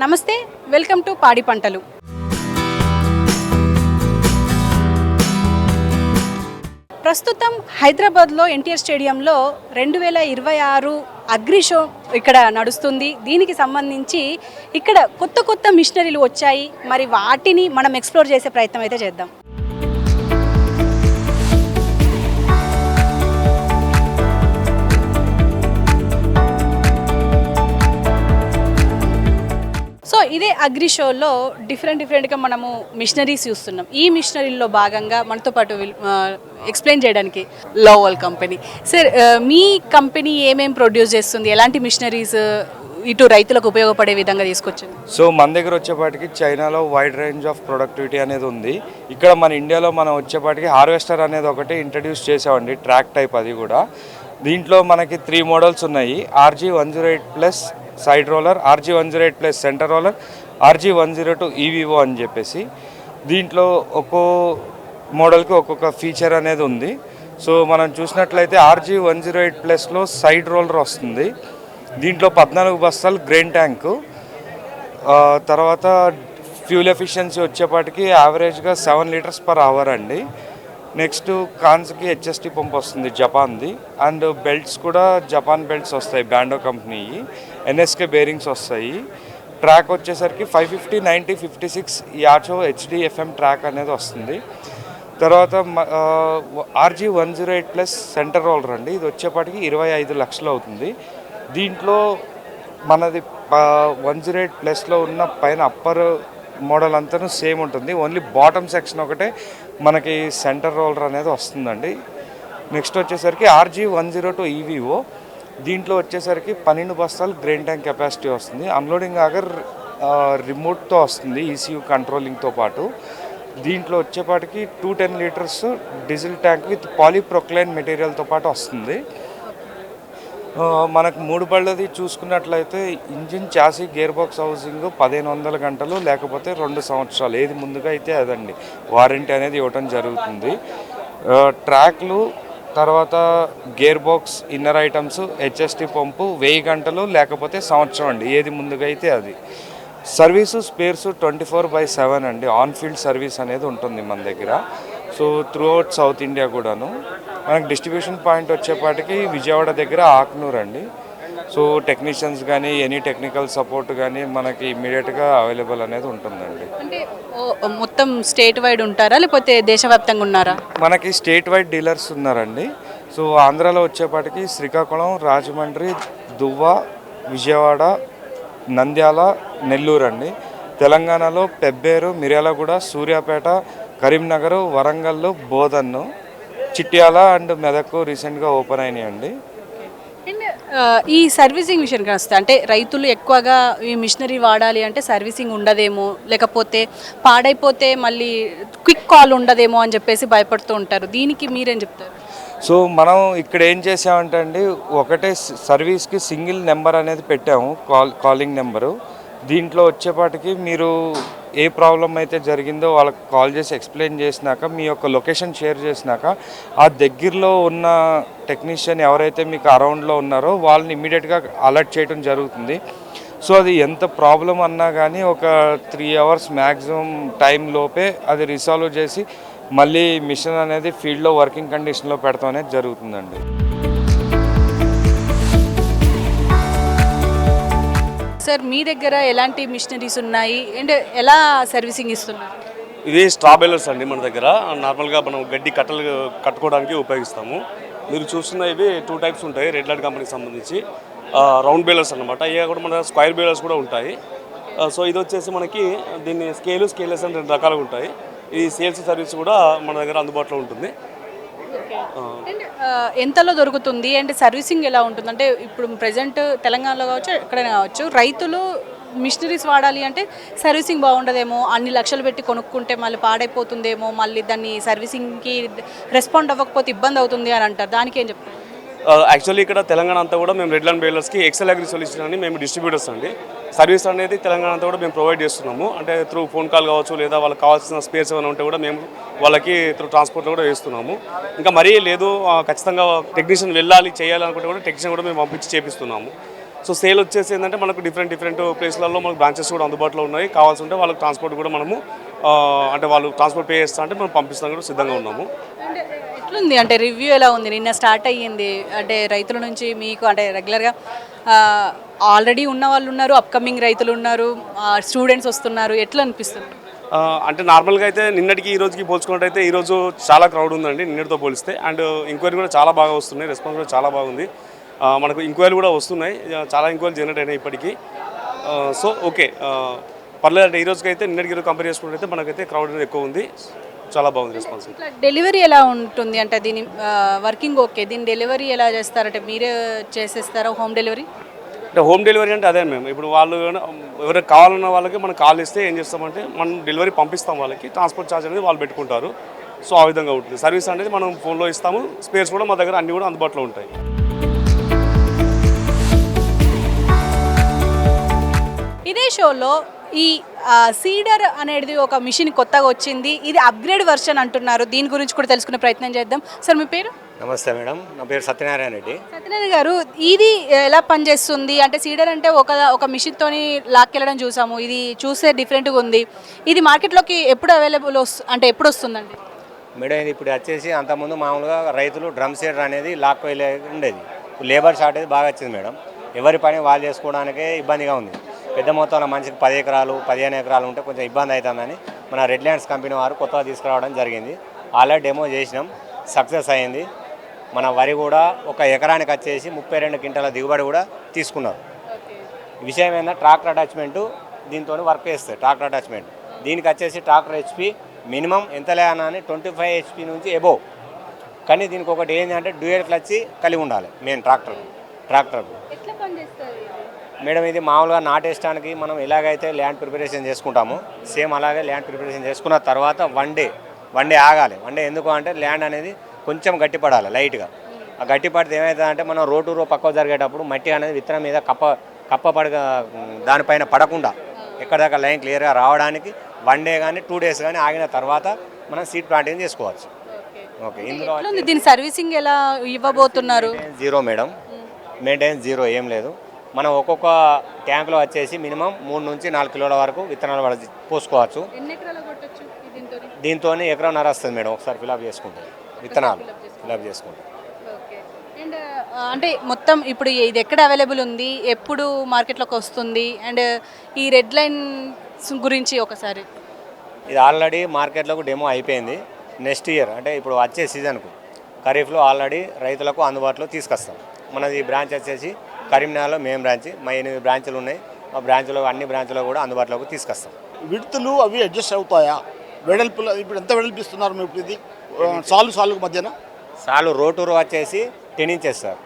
నమస్తే, welcome to పాడి పంటలు. ప్రస్తుతం హైదరాబాద్లో ఎన్టీఆర్ స్టేడియంలో 2026 అగ్రి షో ఇక్కడ నడుస్తుంది. దీనికి సంబంధించి ఇక్కడ కొత్త కొత్త మిషనరీలు వచ్చాయి. మరి వాటిని మనం ఎక్స్ప్లోర్ చేసే ప్రయత్నం అయితే చేద్దాం. సో ఇదే అగ్రి షోలో డిఫరెంట్గా మనము మిషనరీస్ చూస్తున్నాం. ఈ మిషనరీలో భాగంగా మనతో పాటు ఎక్స్ప్లెయిన్ చేయడానికి లోవల్ కంపెనీ. సార్, మీ కంపెనీ ఏమేమి ప్రొడ్యూస్ చేస్తుంది, ఎలాంటి మిషనరీస్ ఇటు రైతులకు ఉపయోగపడే విధంగా తీసుకొచ్చింది? సో మన దగ్గర వచ్చేపాటికి చైనాలో వైడ్ రేంజ్ ఆఫ్ ప్రొడక్టివిటీ అనేది ఉంది. ఇక్కడ మన ఇండియాలో మనం వచ్చేపాటికి హార్వెస్టర్ అనేది ఒకటి ఇంట్రడ్యూస్ చేసామండి, ట్రాక్ టైప్. అది కూడా దీంట్లో మనకి 3 మోడల్స్ ఉన్నాయి. RG108+ side roller, RG108+ centre roller, RG102 EVO అని చెప్పేసి. దీంట్లో ఒక్కో మోడల్కి ఒక్కొక్క ఫీచర్ అనేది ఉంది. సో మనం చూసినట్లయితే RG108+లో సైడ్ రోలర్ వస్తుంది. దీంట్లో 14 బస్తాలు గ్రెయిన్ ట్యాంకు, తర్వాత ఫ్యూల్ ఎఫిషియన్సీ వచ్చేపాటికి యావరేజ్గా 7 లీటర్స్ పర్ అవర్ అండి. నెక్స్ట్ కాన్స్కి HST పంప్ వస్తుంది జపాన్ది, అండ్ బెల్ట్స్ కూడా జపాన్ బెల్ట్స్ వస్తాయి, బ్యాండో కంపెనీ. NSK బేరింగ్స్ వస్తాయి. ట్రాక్ వచ్చేసరికి 550, 90, 56 యాచో HDFM ట్రాక్ అనేది వస్తుంది. తర్వాత RG108+ సెంటర్ రోలర్ అండి. ఇది వచ్చేపాటికి 25 లక్షలు అవుతుంది. దీంట్లో మనది 108+లో ఉన్న పైన అప్పర్ మోడల్ అంతా సేమ్ ఉంటుంది. ఓన్లీ బాటమ్ సెక్షన్ ఒకటే మనకి సెంటర్ రోలర్ అనేది వస్తుందండి. నెక్స్ట్ వచ్చేసరికి RG102 EVO. దీంట్లో వచ్చేసరికి 12 బస్తాలు గ్రెయిన్ ట్యాంక్ కెపాసిటీ వస్తుంది. అన్లోడింగ్ ఆగర్ రిమోట్తో వస్తుంది, ECU కంట్రోలింగ్తో పాటు. దీంట్లో వచ్చేపాటికి 210 లీటర్స్ డీజిల్ ట్యాంక్ విత్ పాలీప్రొక్లైన్ మెటీరియల్తో పాటు వస్తుంది. మనకు 3 బళ్ళది చూసుకున్నట్లయితే engine, chassis, gear box housing 1500 గంటలు, లేకపోతే 2 సంవత్సరాలు, ఏది ముందుగా అయితే అదండి వారంటీ అనేది ఇవ్వటం జరుగుతుంది. ట్రాక్లు, తర్వాత gear box, inner items, HST పంపు 1000 గంటలు, లేకపోతే సంవత్సరం అండి, ఏది ముందుగా అయితే అది. సర్వీసు, స్పేర్సు 24/7 అండి. ఆన్ ఫీల్డ్ సర్వీస్ అనేది ఉంటుంది మన దగ్గర. So through out south India కూడాను. మనకు డిస్ట్రిబ్యూషన్ పాయింట్ వచ్చేపాటికి విజయవాడ దగ్గర ఆక్నూర్ అండి. సో టెక్నీషియన్స్ కానీ ఎనీ టెక్నికల్ సపోర్ట్ కానీ మనకి ఇమ్మీడియట్గా అవైలబుల్ అనేది ఉంటుందండి. అంటే మొత్తం స్టేట్ వైడ్ ఉంటారా, లేకపోతే దేశవ్యాప్తంగా ఉన్నారా? మనకి స్టేట్ వైడ్ డీలర్స్ ఉన్నారండి. సో ఆంధ్రాలో వచ్చేపాటికి శ్రీకాకుళం, రాజమండ్రి, దువ్వ, విజయవాడ, నంద్యాల, నెల్లూరు అండి. తెలంగాణలో పెబ్బేరు, మిర్యాలగూడ, సూర్యాపేట, కరీంనగర్, వరంగల్, బోధన్, చిట్యాల అండ్ మెదక్ రీసెంట్గా ఓపెన్ అయినాయండి. అండ్ ఈ సర్వీసింగ్ విషయానికి వస్తే, అంటే రైతులు ఎక్కువగా ఈ మిషనరీ వాడాలి అంటే సర్వీసింగ్ ఉండదేమో, లేకపోతే పాడైపోతే మళ్ళీ క్విక్ కాల్ ఉండదేమో అని చెప్పేసి భయపడుతూ ఉంటారు. దీనికి మీరేం చెప్తారు? సో మనం ఇక్కడ ఏం చేసామంటే అండి, ఒకటే సర్వీస్కి సింగిల్ నెంబర్ అనేది పెట్టాము, కాలింగ్ నెంబరు. దీంట్లో వచ్చేపాటికి మీరు ఏ ప్రాబ్లం అయితే జరిగిందో వాళ్ళకి కాల్ చేసి ఎక్స్ప్లెయిన్ చేసినాక, మీ యొక్క లొకేషన్ షేర్ చేసినాక, ఆ దగ్గరలో ఉన్న టెక్నీషియన్ ఎవరైతే మీకు అరౌండ్లో ఉన్నారో వాళ్ళని ఇమ్మీడియట్గా అలర్ట్ చేయడం జరుగుతుంది. సో అది ఎంత ప్రాబ్లం అన్నా కానీ ఒక 3 అవర్స్ మ్యాక్సిమం టైం లోపే అది రిసాల్వ్ చేసి మళ్ళీ మిషన్ అనేది ఫీల్డ్లో వర్కింగ్ కండిషన్లో పెడతాం అనేది జరుగుతుందండి. సార్, మీ దగ్గర ఎలాంటి మిషనరీస్ ఉన్నాయి అండ్ ఎలా సర్వీసింగ్ ఇస్తున్నారు? ఇది స్ట్రా బేలర్స్ అండి. మన దగ్గర నార్మల్గా మనం గడ్డి కట్టలు కట్టుకోవడానికి ఉపయోగిస్తాము. మీరు చూస్తున్న ఇవి 2 టైప్స్ ఉంటాయి, రెడ్ లైట్ కంపెనీకి సంబంధించి రౌండ్ బేలర్స్ అనమాట. ఇవి కూడా మన స్క్వైర్ బేలర్స్ కూడా ఉంటాయి. సో ఇది వచ్చేసి మనకి దీన్ని స్కేలెస్ అని 2 రకాలుగా ఉంటాయి. ఈ సేల్స్ సర్వీస్ కూడా మన దగ్గర అందుబాటులో ఉంటుంది. ఎంతలో దొరుకుతుంది అండ్ సర్వీసింగ్ ఎలా ఉంటుంది? అంటే ఇప్పుడు ప్రజెంట్ తెలంగాణలో కావచ్చు, ఎక్కడైనా కావచ్చు, రైతులు మిషనరీస్ వాడాలి అంటే సర్వీసింగ్ బాగుండదేమో, అన్ని లక్షలు పెట్టి కొనుక్కుంటే మళ్ళీ పాడైపోతుందేమో, మళ్ళీ దాన్ని సర్వీసింగ్కి రెస్పాండ్ అవ్వకపోతే ఇబ్బంది అవుతుంది అని అంటారు. దానికి ఏం చెప్తారు? యాక్చువల్లీ ఇక్కడ తెలంగాణ అంతా కూడా మేము రెడ్ ల్యాండ్ బేలర్స్కి ఎక్సెల్ అగ్రి సొల్యూషన్ అని మేము డిస్ట్రిబ్యూటర్స్ అండి. సర్వీస్ అనేది తెలంగాణ అంతా కూడా మేము ప్రొవైడ్ చేస్తున్నాము. అంటే త్రూ ఫోన్ కాల్ కావచ్చు, లేదా వాళ్ళకి కావాల్సిన స్పేర్స్ ఏమైనా ఉంటే కూడా మేము వాళ్ళకి త్రూ ట్రాన్స్పోర్ట్లో కూడా వేస్తున్నాము. ఇంకా మరీ లేదు ఖచ్చితంగా టెక్నీషియన్ వెళ్ళాలి చేయాలనుకుంటే కూడా టెక్నీషియన్ కూడా మేము పంపించి చేపిస్తున్నాము. సో సేల్ వచ్చేసి ఏంటంటే మనకు డిఫరెంట్ ప్లేస్లలో మనకు బ్రాంచెస్ కూడా అందుబాటులో ఉన్నాయి. కావాల్సి ఉంటే వాళ్ళకి ట్రాన్స్పోర్ట్ కూడా మనము అంటే వాళ్ళు ట్రాన్స్పోర్ట్ పే చేస్తా అంటే మనం పంపిస్తాం కూడా సిద్ధంగా ఉన్నాము. అంటే ఎట్లుంది అంటే రివ్యూ ఎలా ఉంది? నిన్న స్టార్ట్ అయ్యింది అంటే రైతుల నుంచి మీకు అంటే రెగ్యులర్గా ఆల్రెడీ ఉన్న వాళ్ళు ఉన్నారు, అప్కమింగ్ రైతులు ఉన్నారు, స్టూడెంట్స్ వస్తున్నారు, ఎట్లా అనిపిస్తుంది? అంటే నార్మల్గా అయితే నిన్నటికి ఈ రోజుకి పోల్చుకున్నట్టయితే ఈరోజు చాలా క్రౌడ్ ఉందండి నిన్నటితో పోలిస్తే. అండ్ ఎంక్వైరీ కూడా చాలా బాగా వస్తున్నాయి, రెస్పాన్స్ కూడా చాలా బాగుంది. మనకు ఎంక్వైరీ కూడా వస్తున్నాయి, చాలా ఎంక్వైరీ జనరేట్ అయినాయి ఇప్పటికీ. సో ఓకే పర్లేదు. అంటే ఈ రోజుకి అయితే నిన్నటికి ఈరోజు కంపేర్ చేసుకున్నట్టయితే మనకైతే క్రౌడ్ అనేది ఎక్కువ ఉంది, చాలా బాగుంది రెస్పాన్స్. ఇట్లా డెలివరీ ఎలా ఉంటుంది అంటే దీని వర్కింగ్ ఓకే, దీని డెలివరీ ఎలా చేస్తారంటే మీరే చేసేస్తారా హోమ్ డెలివరీ? అంటే హోమ్ డెలివరీ అంటే అదే మేము ఇప్పుడు వాళ్ళు ఎవరికి కావాలన్న వాళ్ళకి మనం కాల్ ఇస్తే ఏం చేస్తామంటే మనం డెలివరీ పంపిస్తాం, వాళ్ళకి ట్రాన్స్పోర్ట్ ఛార్జ్ అనేది వాళ్ళు పెట్టుకుంటారు. సో ఆ విధంగా ఉంటుంది సర్వీస్ అనేది. మనం ఫోన్లో ఇస్తాము, స్పేర్స్ కూడా మా దగ్గర అన్నీ కూడా అందుబాటులో ఉంటాయి. ఇదే షోలో ఈ సీడర్ అనేది ఒక మిషన్ కొత్తగా వచ్చింది, ఇది అప్గ్రేడ్ వర్షన్ అంటున్నారు. దీని గురించి కూడా తెలుసుకునే ప్రయత్నం చేద్దాం. సార్ మీ పేరు? నమస్తే మేడం, నా పేరు సత్యనారాయణ రెడ్డి. సత్యనారాయణ గారు, ఇది ఎలా పనిచేస్తుంది? అంటే సీడర్ అంటే ఒక మిషన్తోని లాక్కెళ్ళడం చూసాము, ఇది చూసే డిఫరెంట్గా ఉంది. ఇది మార్కెట్లోకి ఎప్పుడు అవైలబుల్ అంటే ఎప్పుడు వస్తుందండి? మేడం ఇది ఇప్పుడు వచ్చేసి అంతకుముందు మామూలుగా రైతులు డ్రమ్ సీడర్ అనేది లాక్ వెళ్ళే ఉండేది. లేబర్ షార్టేజ్ బాగా వచ్చింది మేడం. ఎవరి పని వాళ్ళు చేసుకోవడానికే ఇబ్బందిగా ఉంది. పెద్ద మొత్తంలో మనిషికి 10 ఎకరాలు 15 ఎకరాలు ఉంటే కొంచెం ఇబ్బంది అవుతుందని మన రెడ్ ల్యాండ్స్ కంపెనీ వారు కొత్తగా తీసుకురావడం జరిగింది. ఆల్రెడీ డెమో చేసినాం, సక్సెస్ అయింది. మన వరి కూడా ఒక ఎకరానికి వచ్చేసి 32 క్వింటాల దిగుబడి కూడా తీసుకున్నారు. విషయం ఏంటంటే ట్రాక్టర్ అటాచ్మెంటు దీంతో వర్క్ చేస్తుంది. ట్రాక్టర్ అటాచ్మెంట్ దీనికి వచ్చేసి ట్రాక్టర్ హెచ్పి మినిమం ఎంత లేదని 25 హెచ్పి నుంచి ఎబోవ్. కానీ దీనికి ఒకటి ఏంటంటే డ్యూయల్ క్లచ్ కలిగి ఉండాలి మెయిన్ ట్రాక్టర్. మేడం ఇది మామూలుగా నాటేయడానికి మనం ఎలాగైతే ల్యాండ్ ప్రిపరేషన్ చేసుకుంటామో సేమ్ అలాగే ల్యాండ్ ప్రిపరేషన్ చేసుకున్న తర్వాత వన్ డే ఆగాలి. వన్ డే ఎందుకు అంటే ల్యాండ్ అనేది కొంచెం గట్టిపడాలి లైట్గా. ఆ గట్టిపడితే ఏమవుతుందంటే మనం రోటు పక్కకు జరిగేటప్పుడు మట్టి అనేది విత్తనం మీద కప్ప దానిపైన పడకుండా ఎక్కడ దాకా లైన్ క్లియర్గా రావడానికి 1 డే కానీ 2 డేస్ కానీ ఆగిన తర్వాత మనం సీడ్ ప్లాంటింగ్ చేసుకోవచ్చు. ఓకే, ఇందులో దీని సర్వీసింగ్ ఎలా ఇవ్వబోతున్నారు? జీరో మేడం, మెయింటెనెన్స్ జీరో, ఏం లేదు. మనం ఒక్కొక్క ట్యాంక్లో వచ్చేసి మినిమం 3 నుంచి 4 కిలోల వరకు విత్తనాలు పోసుకోవచ్చు. దీంతో ఎకరంన్నర వస్తుంది మేడం ఒకసారి ఫిలప్ చేసుకుంటే, విత్తనాలు ఫిలప్ చేసుకుంటే. అండ్ అంటే మొత్తం ఇప్పుడు ఇది ఎక్కడ అవైలబుల్ ఉంది, ఎప్పుడు మార్కెట్లోకి వస్తుంది, అండ్ ఈ రెడ్ లైన్ గురించి ఒకసారి? ఇది ఆల్రెడీ మార్కెట్లోకి డెమో అయిపోయింది. నెక్స్ట్ ఇయర్ అంటే ఇప్పుడు వచ్చే సీజన్కు ఖరీఫ్లో ఆల్రెడీ రైతులకు అందుబాటులో తీసుకొస్తాం. మనది బ్రాంచ్ వచ్చేసి కరీంనగర్లో మెయిన్ బ్రాంచ్. మా 8 బ్రాంచులు ఉన్నాయి. మా బ్రాంచ్లో అన్ని బ్రాంచ్లో కూడా అందుబాటులోకి తీసుకొస్తాం. విడుతులు అవి అడ్జస్ట్ అవుతాయా? వెడల్పులు ఇప్పుడు ఎంత వెడల్పిస్తున్నారు మీరు? ఇప్పుడు ఇది సాలుకు మధ్యన సాలు రోటూరో వచ్చేసి 10 ఇంచెస్ సార్.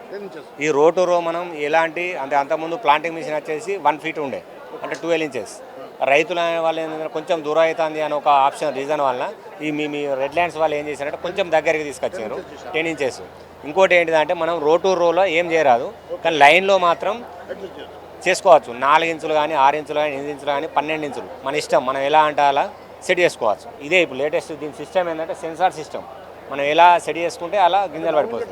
ఈ రోటూరో మనం ఎలాంటి అంటే అంతకుముందు ప్లాంటింగ్ మిషన్ వచ్చేసి 1 ఫీట్ ఉండే, అంటే 12 ఇంచెస్. రైతులు అనే వాళ్ళు ఏంటంటే కొంచెం దూరం అవుతుంది అని ఒక ఆప్షన్ రీజన్ వల్ల మీ రెడ్ ల్యాండ్స్ వాళ్ళు ఏం చేశారంటే కొంచెం దగ్గరికి తీసుకొచ్చారు 10 ఇంచెస్. ఇంకోటి ఏంటిదంటే మనం రోలో ఏం చేయరాదు, కానీ లైన్లో మాత్రం చేసుకోవచ్చు. 4 ఇంచులు కానీ 6 ఇంచులు కానీ 8 ఇంచులు కానీ 12 ఇంచులు మన ఇష్టం, మనం ఎలా అంటే అలా సెట్ చేసుకోవచ్చు. ఇదే ఇప్పుడు లేటెస్ట్ దీని సిస్టమ్ ఏంటంటే సెన్సార్ సిస్టమ్. మనం ఎలా సెట్ చేసుకుంటే అలా గింజలు పడిపోతాయి.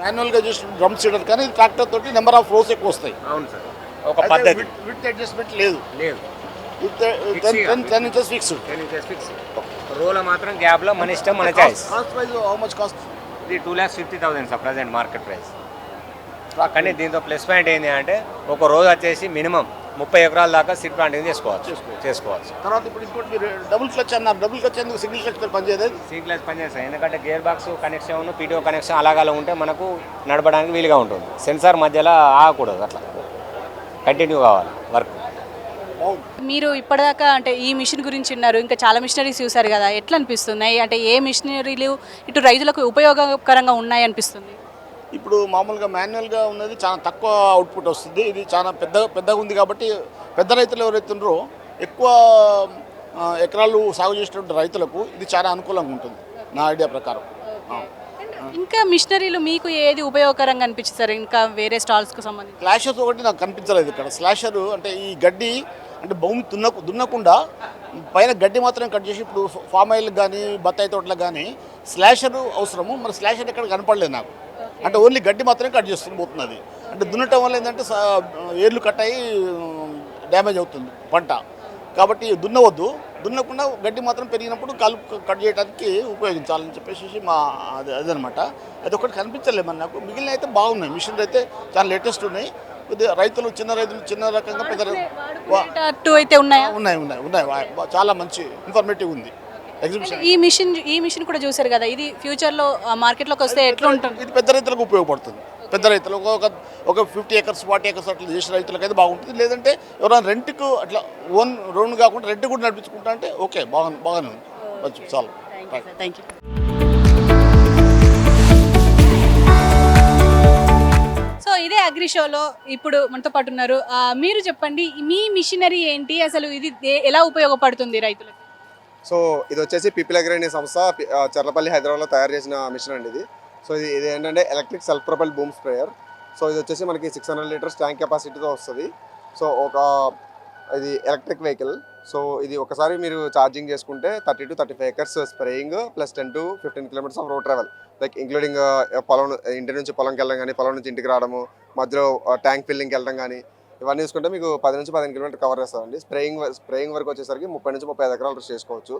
మాన్యువల్గా చేసిన డ్రమ్ సీడర్ కానీ ట్రాక్టర్ తోటి నెంబర్ ఆఫ్ రోస్ ఎక్కువ వస్తాయి. అవును సార్, ఒక పద్ధతి. విత్ అడ్జస్ట్మెంట్ లేదు. 10 ఇంచెస్ ఫిక్స్డ్. రోలో మాత్రం గ్యాప్లో మన ఇష్టం, మన choice. Cost wise how much cost? ఇది 2,50,000 సార్ ప్రజెంట్ మార్కెట్ ప్రైస్. కానీ దీంతో ప్లస్ పాయింట్ ఏంటి అంటే ఒక రోజు వచ్చేసి మినిమం 30 ఎకరాల దాకా సీడ్ ప్లాంటింగ్ చేసుకోవచ్చు. తర్వాత ఇప్పుడు ఇంకోటి మీరు డబుల్ క్లచ్ అన్నారు. డబుల్ క్లచ్ ఎందుకు సింగిల్ క్లచ్ పనిచేయదు? సింగిల్ క్లచ్ పనిచేస్తాయి, ఎందుకంటే gear box connection PTO connection అలాగా ఉంటే మనకు నడపడానికి వీలుగా ఉంటుంది. సెన్సార్ మధ్యలో ఆగకూడదు, అట్లా కంటిన్యూ కావాలి వర్క్. మీరు ఇప్పటిదాకా అంటే ఈ మిషన్ గురించి ఉన్నారు, ఇంకా చాలా మిషనరీస్ చూసారు కదా, ఎట్లా అనిపిస్తున్నాయి? అంటే ఏ మిషనరీలు ఇటు రైతులకు ఉపయోగకరంగా ఉన్నాయి అనిపిస్తుంది? ఇప్పుడు మామూలుగా మాన్యువల్గా ఉన్నది చాలా తక్కువ అవుట్పుట్ వస్తుంది. ఇది చాలా పెద్దగా ఉంది కాబట్టి పెద్ద రైతులు ఎవరైతే ఉన్నారో ఎక్కువ ఎకరాలు సాగు చేసేటువంటి రైతులకు ఇది చాలా అనుకూలంగా ఉంటుంది నా ఐడియా ప్రకారం. ఇంకా మిషనరీలు మీకు ఏది ఉపయోగకరంగా అనిపించారు ఇంకా వేరే స్టాల్స్కు సంబంధించి? స్లాషర్స్ ఒకటి నాకు కనిపించలేదు ఇక్కడ. స్లాషర్ అంటే ఈ గడ్డి అంటే భూమి దున్నకుండా పైన గడ్డి మాత్రం కట్ చేసి, ఇప్పుడు ఫామ్ ఆయిల్ కానీ బత్తాయి తోటలకు కానీ స్లాషర్ అవసరము. మరి స్లాషర్ ఎక్కడ కనపడలేదు నాకు. అంటే ఓన్లీ గడ్డి మాత్రమే కట్ చేస్తుంది పోతున్నది. అంటే దున్నటం వల్ల ఏంటంటే ఏర్లు కట్ అయ్యి డ్యామేజ్ అవుతుంది పంట. కాబట్టి దున్నవద్దు, దున్నకుండా గడ్డి మాత్రం పెరిగినప్పుడు కలుపు కట్ చేయడానికి ఉపయోగించాలని చెప్పేసి మా అదనమాట. అది ఒకటి కనిపించలేదు మరి నాకు. మిగిలిన అయితే బాగున్నాయి, మిషన్లు అయితే చాలా లేటెస్ట్ ఉన్నాయి. కొద్దిగా రైతులు చిన్న రకంగా పెద్ద అయితే ఉన్నాయా? ఉన్నాయి ఉన్నాయి ఉన్నాయి చాలా మంచి ఇన్ఫర్మేటివ్ ఉంది ఎగ్జిబిషన్. ఈ మిషన్ కూడా చూసారు కదా, ఇది ఫ్యూచర్లో మార్కెట్లోకి వస్తే ఎట్లా ఉంటుంది? ఇది పెద్ద రైతులకు ఉపయోగపడుతుంది. పెద్ద రైతులు ఒక 50 acres 40 acres అట్లా చేసిన రైతులకైతే బాగుంటుంది. లేదంటే ఎవరైనా రెంట్కు అట్లా ఓన్ కాకుండా రెంట్ కూడా నడిపించుకుంటా అంటే ఓకే, బాగానే ఉంది, మంచి చాలా. Thank you. సో ఇదే అగ్రి షోలో ఇప్పుడు మనతో పాటు ఉన్నారు. మీరు చెప్పండి, మీ మిషనరీ ఏంటి, అసలు ఇది ఎలా ఉపయోగపడుతుంది రైతులకు? సో ఇది వచ్చేసి పీపుల్ అగ్రి అనే సంస్థ చర్లపల్లి హైదరాబాద్లో తయారు చేసిన మిషన్ అండి ఇది. సో ఇది ఏంటంటే electric self propyl boom sprayer. So ఇది వచ్చేసి మనకి 600 లీటర్స్ ట్యాంక్ కెపాసిటీతో వస్తుంది. సో ఇది ఎలక్ట్రిక్ వెహికల్. సో ఇది ఒకసారి మీరు ఛార్జింగ్ చేసుకుంటే 30 to 35 acres spraying plus 10 to 15 kilometers of road travel, like including పొలం, ఇంటి నుంచి పొలంకి వెళ్ళడం కానీ, పొలం నుంచి ఇంటికి రావడము, మధ్యలో ట్యాంక్ ఫిల్లింగ్కి వెళ్ళడం కానీ, ఇవన్నీ చూసుకుంటే మీకు 10 నుంచి 15 kilometers కవర్ చేస్తుందండి. స్ప్రేయింగ్ వరకు వచ్చేసరికి 30 నుంచి 35 ఎకరాలు చేసుకోవచ్చు.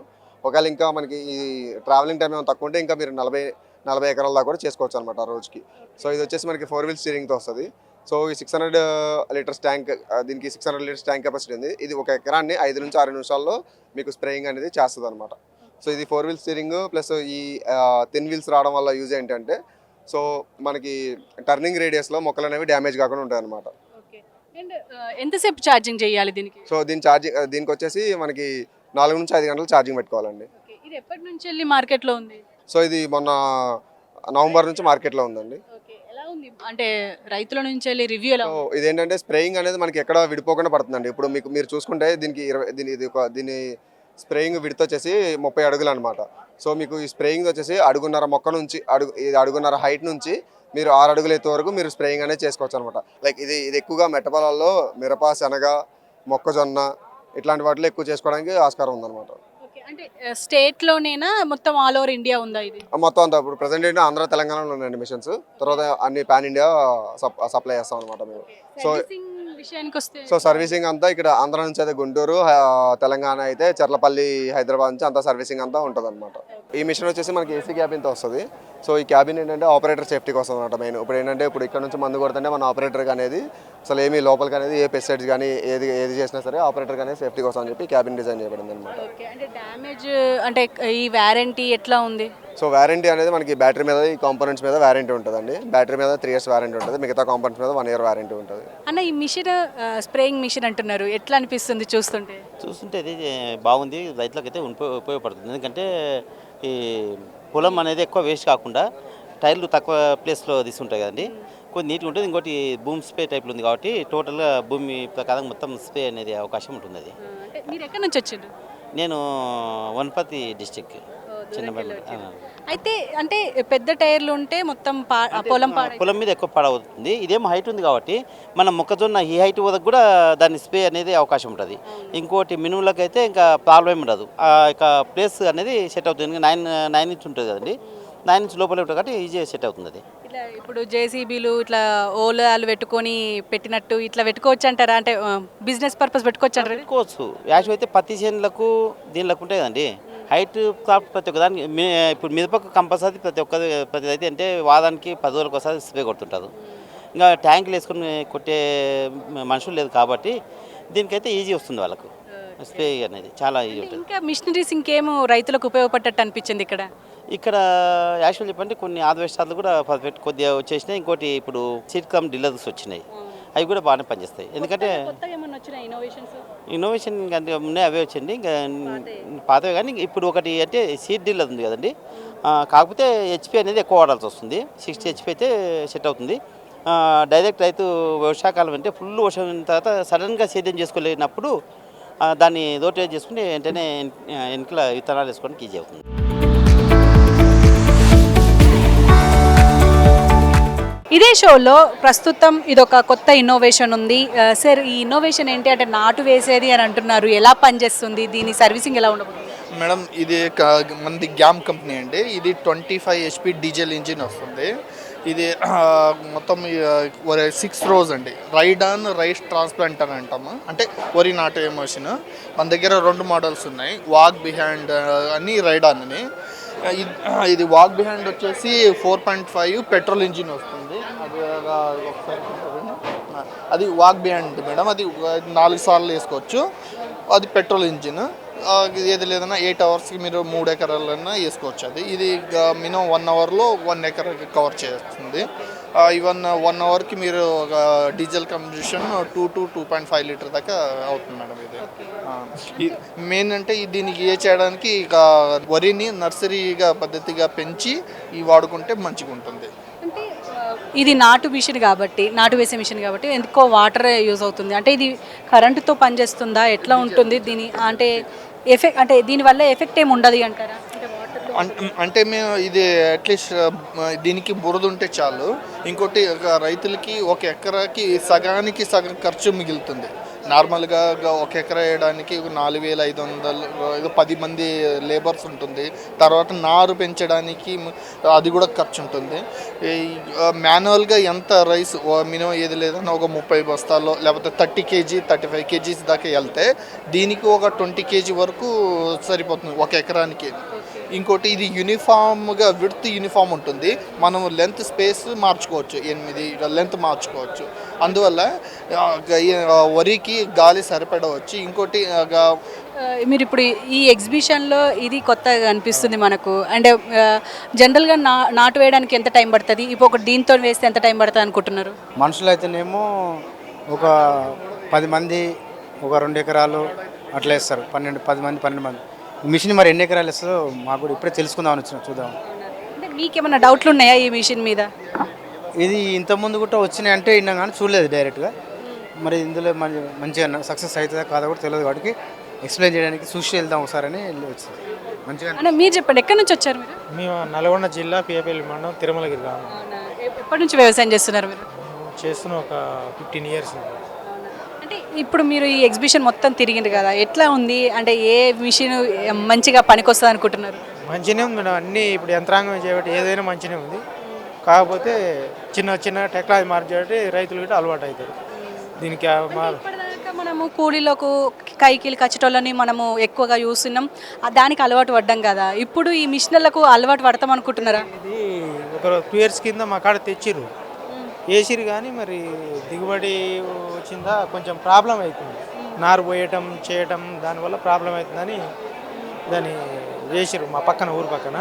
ఒకవేళ ఇంకా మనకి ఈ ట్రావెలింగ్ టైం ఏమైనా తక్కువ ఉంటే ఇంకా మీరు 40 ఎకరాల దాకా కూడా చేసుకోవచ్చు అనమాట రోజుకి. సో ఇది వచ్చేసి మనకి 4-wheel స్టీరింగ్తో వస్తుంది. సో ఈ 600 లీటర్స్ ట్యాంక్, దీనికి 600 లీటర్స్ ట్యాంక్ కెపాసిటీ ఉంది. ఇది ఒక ఎకరాన్ని 5 నుంచి 6 నిమిషాల్లో మీకు స్ప్రేయింగ్ అనేది చేస్తుంది అనమాట. సో ఇది 4-wheel స్టీరింగ్ ప్లస్ ఈ థిన్ వీల్స్ రావడం వల్ల యూజ్ ఏంటంటే, సో మనకి టర్నింగ్ రేడియస్లో మొక్కలు అనేవి డ్యామేజ్ కాకుండా ఉంటాయి అనమాట. అండ్ ఎంతసేపు ఛార్జింగ్ చేయాలి దీనికి? సో దీనికి వచ్చేసి మనకి 4 నుంచి 5 గంటలు ఛార్జింగ్ పెట్టుకోవాలండి. ఇది ఎప్పటి నుంచి వెళ్ళి మార్కెట్లో ఉంది? సో ఇది మొన్న నవంబర్ నుంచి మార్కెట్లో ఉందండి. ఎలా ఉంది అంటే రైతుల నుంచి వెళ్ళి రివ్యూ ఎలా? సో ఇదేంటంటే స్ప్రేయింగ్ అనేది మనకి ఎక్కడ విడిపోకుండా పడుతుందండి. ఇప్పుడు మీరు చూసుకుంటే దీనికి దీని స్ప్రేయింగ్ విడత వచ్చేసి 30 అడుగులు అనమాట. సో మీకు ఈ స్ప్రేయింగ్ వచ్చేసి అడుగున్నర మొక్క నుంచి అడుగున్నర హైట్ నుంచి మీరు 6 అడుగుల ఎత్తు వరకు మీరు స్ప్రేయింగ్ అనేది చేసుకోవచ్చు అనమాట. లైక్ ఇది ఎక్కువగా మెట్ట పొలాల్లో మిరప, శనగ, మొక్కజొన్న ఇట్లాంటి వాటిలో ఎక్కువ చేసుకోవడానికి ఆస్కారం ఉందన్నమాట. అంటే స్టేట్లోనేనా మొత్తం ఆల్ ఓవర్ ఇండియా ఉందా ఇది? మొత్తం అంతా ఇప్పుడు ప్రజెంట్ ఏంటి ఆంధ్ర, తెలంగాణలో ఉన్నాయండి మిషన్స్. తర్వాత అన్ని పాన్ ఇండియా సప్లై చేస్తాం అనమాట మేము. సో సర్వీసింగ్ అంతా ఇక్కడ ఆంధ్ర నుంచి అయితే గుంటూరు, తెలంగాణ అయితే చర్లపల్లి, హైదరాబాద్ నుంచి అంతా సర్వీసింగ్ అంతా ఉంటుంది అనమాట. ఈ మిషన్ వచ్చేసి మనకి ఏసీ క్యాబిన్తో వస్తుంది. సో ఈ క్యాబిన్ ఏంటంటే ఆపరేటర్ సేఫ్టీకి వస్తుంది అనమాట మెయిన్. ఇప్పుడు ఏంటంటే ఇక్కడ నుంచి మందు కొడుతుంటే మన ఆపరేటర్కి అనేది అసలు ఏమీ లోపలికి అనేది ఏ పెస్టిసైడ్స్ కానీ ఏది చేసినా సరే ఆపరేటర్కి అనేది సేఫ్టీకి వస్తుందని చెప్పి క్యాబిన్ డిజైన్ చేయబడింది అనమాట. అంటే డ్యామేజ్ అంటే ఈ వారంటీ ఎట్లా ఉంది? సో వారంటీ అనేది మనకి బ్యాటరీ మీద, ఈ కాంపోనెంట్స్ మీద వారంటీ ఉంటుందండి. బ్యాటరీ మీద 3 years వారంటీ ఉంటుంది, మిగతా కాంపోనెంట్స్ మీద 1 year వారంటీ ఉంటుంది. అన్న ఈ మిషన్ స్ప్రేయింగ్ మిషన్ అంటున్నారు, ఎట్లా అనిపిస్తుంది చూస్తుంటే? ఇది బాగుంది, రైతులకు అయితే ఉపయోగపడుతుంది. ఎందుకంటే ఈ పొలం అనేది ఎక్కువ వేస్ట్ కాకుండా టైర్లు తక్కువ ప్లేస్లో తీసుకుంటాయి కదండి, కొంచెం నీట్గా ఉంటుంది. ఇంకోటి బూమ్ స్ప్రే టైప్లో ఉంది కాబట్టి టోటల్గా భూమి ప్రకారం మొత్తం స్ప్రే అనేది అవకాశం ఉంటుంది. అది మీరు ఎక్కడి నుంచి వచ్చారు? నేను వనపర్తి డిస్టిక్ చిన్నపల్లి. అయితే అంటే పెద్ద టైర్లు ఉంటే మొత్తం పొలం మీద ఎక్కువ పాడవుతుంది. ఇదేమో హైట్ ఉంది కాబట్టి మన మొక్కజొన్న ఈ హైట్ వరకు కూడా దాని స్ప్రే అనేది అవకాశం ఉంటుంది. ఇంకోటి మినుములకు అయితే ఇంకా ప్రాబ్లం ఉండదు, ఇక ప్లేస్ అనేది సెట్ అవుతుంది. 9 inch ఉంటుంది కదండి, 9 inch లోపల ఉంటుంది కాబట్టి ఈజీగా సెట్ అవుతుంది. అది ఇట్లా ఇప్పుడు జేసీబీలు ఇట్లా ఓలాలు పెట్టుకొని పెట్టినట్టు ఇట్లా పెట్టుకోవచ్చు అంటారా? అంటే బిజినెస్ పర్పస్ పెట్టుకోవచ్చు అంటారా? పెట్టుకోవచ్చు. యాక్చువల్ అయితే పత్తి చేనులకు దీనిలకు ఉంటాయి కదండి హైట్ క్రాఫ్ట్. ప్రతి ఒక్క దానికి ఇప్పుడు మిరపకు కంపల్సరీ ప్రతి అయితే అంటే వారానికి 10 రోజులకు ఒకసారి స్ప్రే కొడుతుంటారు. ఇంకా ట్యాంకులు వేసుకొని కొట్టే మనుషులు లేదు కాబట్టి దీనికైతే ఈజీ వస్తుంది వాళ్ళకు స్ప్రే అనేది, చాలా ఈజీ ఉంటుంది. ఇంకా మిషనరీస్ ఇంకేమో రైతులకు ఉపయోగపడ్డట్టు అనిపించింది ఇక్కడ యాక్చువల్ చెప్పండి కొన్ని ఆదివేశాలు కూడా పర్ఫెక్ట్ కొద్దిగా వచ్చేసినాయి. ఇంకోటి ఇప్పుడు సీడ్ కమ్ డీలర్స్ వచ్చినాయి, అవి కూడా బాగానే పనిచేస్తాయి. ఎందుకంటే ఇన్నోవేషన్ అంటే ఉన్నాయి, అవే వచ్చింది. ఇంకా పాతవే కానీ ఇప్పుడు ఒకటి అంటే సీడ్ డీలర్ ఉంది కదండి, కాకపోతే హెచ్పి అనేది ఎక్కువ వాడాల్సి వస్తుంది. 60 HP అయితే సెట్ అవుతుంది. డైరెక్ట్ రైతు వర్షాకాలం అంటే ఫుల్ వర్షం తర్వాత సడన్గా సేద్యం చేసుకోలేనప్పుడు దాన్ని రోటేట్ చేసుకుని వెంటనే వెనకల విత్తనాలు వేసుకోవడానికి ఈజీ అవుతుంది. ఇదే షోలో ప్రస్తుతం ఇదొక కొత్త ఇన్నోవేషన్ ఉంది. సార్ ఈ ఇన్నోవేషన్ ఏంటి అంటే నాటు వేసేది అని అంటున్నారు, ఎలా పనిచేస్తుంది, దీని సర్వీసింగ్ ఎలా ఉండబోతుంది? మేడం ఇది మనది గ్యామ్ కంపెనీ అండి. ఇది 25 HP డీజిల్ ఇంజిన్ వస్తుంది. ఇది మొత్తం 6 rows అండి. రైస్ ట్రాన్స్ప్లాంట్ అని అంటాము, అంటే వరి నాటే మెషిన్. మన దగ్గర 2 మోడల్స్ ఉన్నాయి, వాక్ బిహైండ్ అని రైడాన్ అని. ఇది వాక్ బిహైండ్ వచ్చేసి 4.5 పెట్రోల్ ఇంజిన్ వస్తుంది. అది ఒకసారి అది వాక్ బిహైండ్ మేడం, అది 4 సార్లు వేసుకోవచ్చు. అది పెట్రోల్ ఇంజిన్. ఏది లేదన్నా 8 అవర్స్కి మీరు 3 ఎకరాలన్నా వేసుకోవచ్చు. ఇది మినిమం 1 అవర్లో 1 ఎకర్ కవర్ చేస్తుంది. ఈవెన్ 1 అవర్కి మీరు డీజిల్ కన్జంప్షన్ 2 to 2.5 లీటర్ దాకా అవుతుంది మేడం. ఇది మెయిన్ అంటే దీనికి చేయడానికి ఇక వరిని నర్సరీగా పద్ధతిగా పెంచి వాడుకుంటే మంచిగా ఉంటుంది. అంటే ఇది నాటు మిషన్ కాబట్టి, నాటు వేసే మిషన్ కాబట్టి ఎందుకో వాటర్ యూజ్ అవుతుంది. అంటే ఇది కరెంటుతో పనిచేస్తుందా, ఎట్లా ఉంటుంది దీని అంటే ఎఫెక్ట్, అంటే దీనివల్ల ఎఫెక్ట్ ఏమి ఉండదు అంటారా? అంటే మేము ఇది అట్లీస్ట్ దీనికి బురద ఉంటే చాలు. ఇంకోటి రైతులకి 1 ఎకరాకి సగానికి సగం ఖర్చు మిగులుతుంది. నార్మల్గా 1 ఎకరా వేయడానికి 4,500, 10 మంది లేబర్స్ ఉంటుంది. తర్వాత నారు పెంచడానికి అది కూడా ఖర్చు ఉంటుంది. మాన్యువల్గా ఎంత రైస్ మినిమం ఏది లేదన్నా ఒక 30 బస్తాల్లో లేకపోతే 30 kg 35 kgs దాకా వెళ్తే దీనికి ఒక 20 kg వరకు సరిపోతుంది 1 ఎకరానికి. ఇంకోటి ఇది యూనిఫామ్గా విడ్త్ యూనిఫామ్ ఉంటుంది. మనం లెంత్ స్పేస్ మార్చుకోవచ్చు, 8 లెంత్ మార్చుకోవచ్చు. అందువల్ల వరికి గాలి సరిపడవచ్చు. ఇంకోటి మీరు ఇప్పుడు ఈ ఎగ్జిబిషన్లో ఇది కొత్తగా అనిపిస్తుంది మనకు. అంటే జనరల్గా నాటు వేయడానికి ఎంత టైం పడుతుంది, ఇప్పుడు ఒక దీంతో వేస్తే ఎంత టైం పడుతుంది అనుకుంటున్నారు? మనుషులు అయితేనేమో ఒక 10 మంది ఒక 2 ఎకరాలు అట్లా వేస్తారు. 12 మంది. మిషన్ మరి ఎన్ని ఎకరాలు వేస్తారో మాకు కూడా ఇప్పుడే తెలుసుకుందామని వచ్చిన, చూద్దాం. అంటే మీకేమైనా డౌట్లు ఉన్నాయా ఈ మిషన్ మీద? ఇది ఇంతకుముందు కూడా వచ్చినాయి అంటే విన్నాం కానీ చూడలేదు డైరెక్ట్గా. మరి ఇందులో మంచిగా సక్సెస్ అవుతుందా కాదా కూడా తెలియదు, వాటికి ఎక్స్ప్లెయిన్ చేయడానికి చూసి వెళ్దాం ఒకసారి అని వచ్చింది. మంచిగా అంటే మీరు చెప్పండి, ఎక్కడి నుంచి వచ్చారు మీరు? మేము నల్గొండ జిల్లా పియపల్లి మండలం తిరుమలగిరి గ్రామం. ఎప్పటి నుంచి వ్యవసాయం చేస్తున్నారు మీరు? చేస్తున్న ఒక 15 years. అంటే ఇప్పుడు మీరు ఈ ఎగ్జిబిషన్ మొత్తం తిరిగింది కదా, ఎట్లా ఉంది? అంటే ఏ మిషన్ మంచిగా పనికొస్తుంది అనుకుంటున్నారు? మంచిగానే ఉంది మేడం, అన్నీ ఇప్పుడు యంత్రాంగం చేయబట్టి ఏదైనా మంచిగానే ఉంది. కాకపోతే చిన్న టెక్నాలజీ మార్చేటి రైతులు కూడా అలవాటు అవుతారు దీనికి. ఇప్పటిదాకా మనము కూలీలకు కైకిలు కచ్చటోళ్ళని మనము ఎక్కువగా చూస్తున్నాం, దానికి అలవాటు పడ్డాం కదా. ఇప్పుడు ఈ మిషన్లకు అలవాటు పడతాం అనుకుంటున్నారా? ఇది ఒక 2 years కింద మా కాడ తెచ్చిర్రు, వేసిరు, కానీ మరి దిగుబడి వచ్చిందా కొంచెం ప్రాబ్లం అవుతుంది. నారు పోయటం చేయటం దానివల్ల ప్రాబ్లం అవుతుందని దాన్ని వేసిరు మా ఊరు పక్కన.